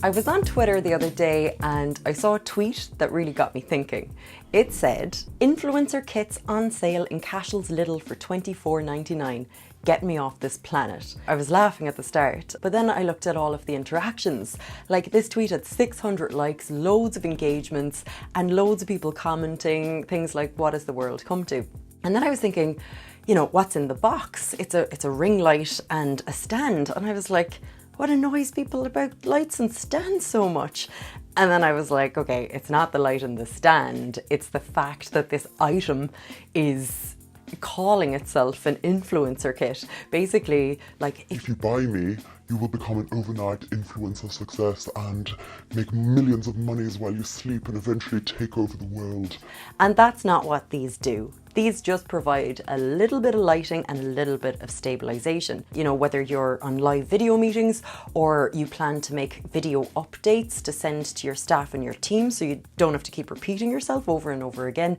I was on Twitter the other day and I saw a tweet that really got me thinking. It said, "Influencer kits on sale in Cashel's Lidl for $24.99. Get me off this planet." I was laughing at the start, but then I looked at all of the interactions. Like, this tweet had 600 likes, loads of engagements, and loads of people commenting things like, "What has the world come to?" And then I was thinking, you know, what's in the box? It's a ring light and a stand. And I was like, what annoys people about lights and stands so much? And then I was like, okay, it's not the light and the stand. It's the fact that this item is calling itself an influencer kit. Basically, like, if you buy me, you will become an overnight influencer success and make millions of monies while you sleep and eventually take over the world. And that's not what these do. These just provide a little bit of lighting and a little bit of stabilization. You know, whether you're on live video meetings or you plan to make video updates to send to your staff and your team so you don't have to keep repeating yourself over and over again.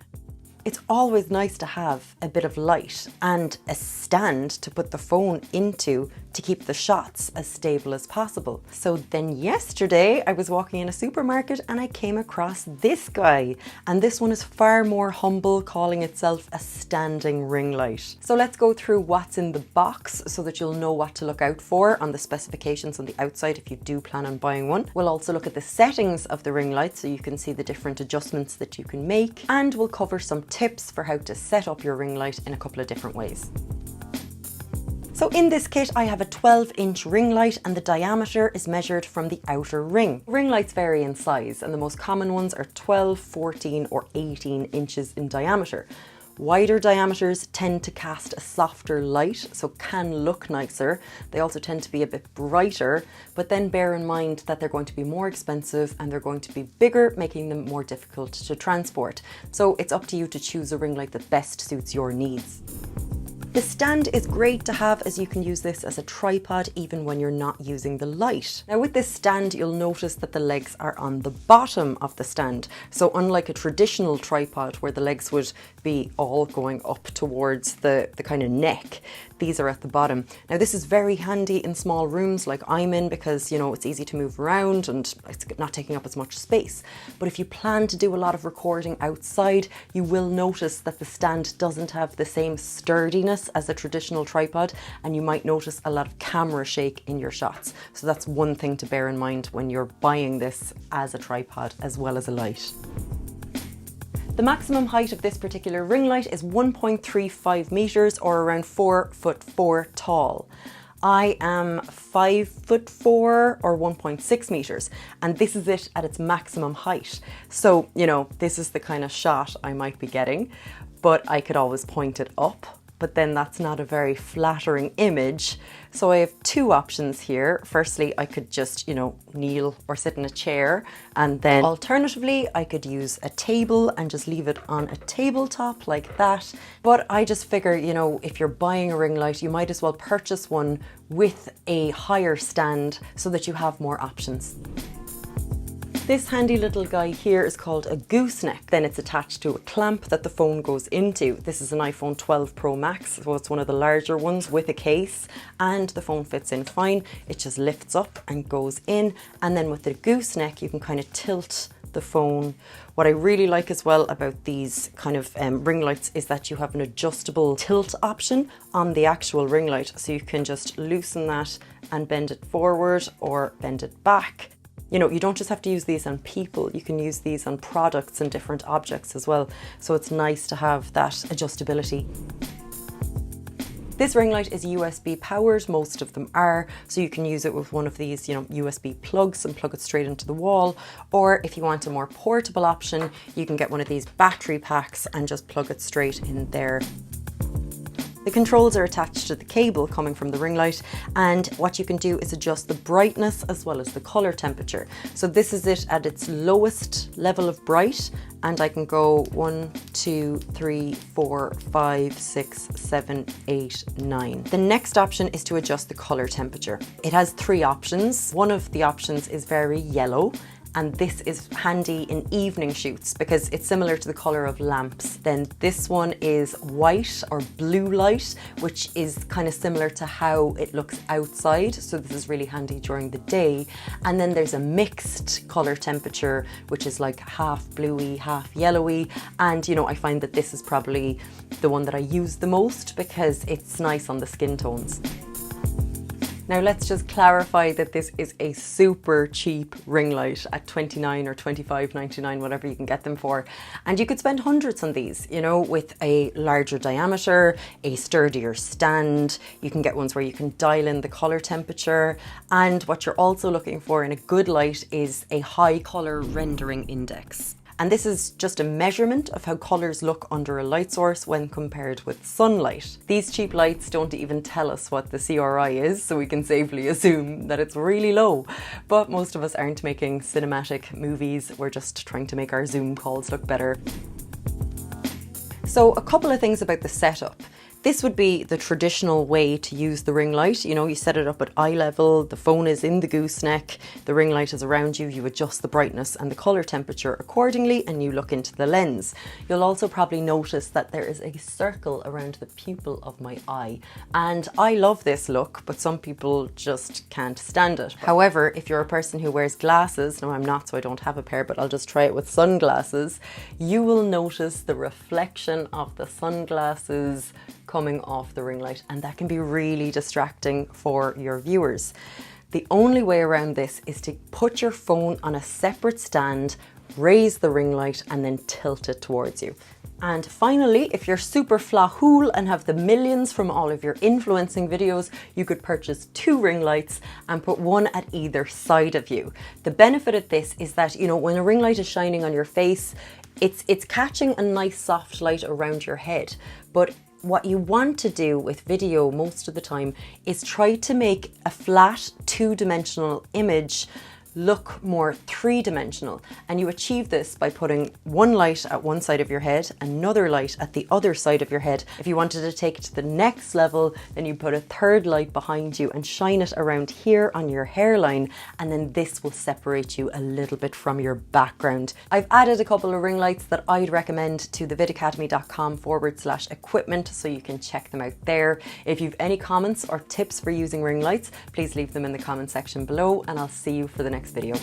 It's always nice to have a bit of light and a stand to put the phone into to keep the shots as stable as possible. So then yesterday I was walking in a supermarket and I came across this guy, and this one is far more humble, calling itself a standing ring light. So let's go through what's in the box so that you'll know what to look out for on the specifications on the outside if you do plan on buying one. We'll also look at the settings of the ring light so you can see the different adjustments that you can make, and we'll cover some tips for how to set up your ring light in a couple of different ways. So in this kit I have a 12-inch ring light, and the diameter is measured from the outer ring. Ring lights vary in size, and the most common ones are 12, 14 or 18 inches in diameter. Wider diameters tend to cast a softer light, so can look nicer. They also tend to be a bit brighter, but then bear in mind that they're going to be more expensive and they're going to be bigger, making them more difficult to transport. So it's up to you to choose a ring light that best suits your needs. The stand is great to have, as you can use this as a tripod even when you're not using the light. Now with this stand, you'll notice that the legs are on the bottom of the stand. So unlike a traditional tripod where the legs would be all going up towards the kind of neck, these are at the bottom. Now this is very handy in small rooms like I'm in because, you know, it's easy to move around and it's not taking up as much space. But if you plan to do a lot of recording outside, you will notice that the stand doesn't have the same sturdiness as a traditional tripod, and you might notice a lot of camera shake in your shots. So that's one thing to bear in mind when you're buying this as a tripod as well as a light. The maximum height of this particular ring light is 1.35 meters, or around 4'4" tall. I am 5'4" or 1.6 meters, and this is it at its maximum height. So, you know, this is the kind of shot I might be getting, but I could always point it up. But then that's not a very flattering image. So I have two options here. Firstly, I could just, you know, kneel or sit in a chair, and then alternatively, I could use a table and just leave it on a tabletop like that. But I just figure, you know, if you're buying a ring light, you might as well purchase one with a higher stand so that you have more options. This handy little guy here is called a gooseneck. Then it's attached to a clamp that the phone goes into. This is an iPhone 12 Pro Max, so it's one of the larger ones with a case, and the phone fits in fine. It just lifts up and goes in, and then with the gooseneck you can kind of tilt the phone. What I really like as well about these kind of ring lights is that you have an adjustable tilt option on the actual ring light, so you can just loosen that and bend it forward or bend it back. You know, you don't just have to use these on people, you can use these on products and different objects as well. So it's nice to have that adjustability. This ring light is USB powered, most of them are, so you can use it with one of these, you know, USB plugs and plug it straight into the wall. Or if you want a more portable option, you can get one of these battery packs and just plug it straight in there. The controls are attached to the cable coming from the ring light, and what you can do is adjust the brightness as well as the color temperature. So this is it at its lowest level of bright, and I can go 1, 2, 3, 4, 5, 6, 7, 8, 9. The next option is to adjust the color temperature. It has 3 options. One of the options is very yellow, and this is handy in evening shoots because it's similar to the colour of lamps. Then this one is white or blue light, which is kind of similar to how it looks outside, so this is really handy during the day. And then there's a mixed colour temperature, which is like half bluey, half yellowy, and you know, I find that this is probably the one that I use the most because it's nice on the skin tones. Now let's just clarify that this is a super cheap ring light at $29 or $25.99, whatever you can get them for. And you could spend hundreds on these, you know, with a larger diameter, a sturdier stand. You can get ones where you can dial in the color temperature. And what you're also looking for in a good light is a high color rendering index. And this is just a measurement of how colours look under a light source when compared with sunlight. These cheap lights don't even tell us what the CRI is, so we can safely assume that it's really low. But most of us aren't making cinematic movies, we're just trying to make our Zoom calls look better. So a couple of things about the setup. This would be the traditional way to use the ring light. You know, you set it up at eye level, the phone is in the gooseneck, the ring light is around you, you adjust the brightness and the colour temperature accordingly, and you look into the lens. You'll also probably notice that there is a circle around the pupil of my eye. And I love this look, but some people just can't stand it. However, if you're a person who wears glasses, no I'm not, so I don't have a pair, but I'll just try it with sunglasses, you will notice the reflection of the sunglasses coming off the ring light, and that can be really distracting for your viewers. The only way around this is to put your phone on a separate stand, raise the ring light, and then tilt it towards you. And finally, if you're super flahool and have the millions from all of your influencing videos, you could purchase 2 ring lights and put one at either side of you. The benefit of this is that, you know, when a ring light is shining on your face, it's catching a nice soft light around your head. But what you want to do with video most of the time is try to make a flat 2-dimensional image look more 3-dimensional, and you achieve this by putting one light at one side of your head, another light at the other side of your head. If you wanted to take it to the next level, then you put a 3rd light behind you and shine it around here on your hairline, and then this will separate you a little bit from your background. I've added a couple of ring lights that I'd recommend to the vidacademy.com/equipment, so you can check them out there. If you've any comments or tips for using ring lights, please leave them in the comment section below, and I'll see you for the next video.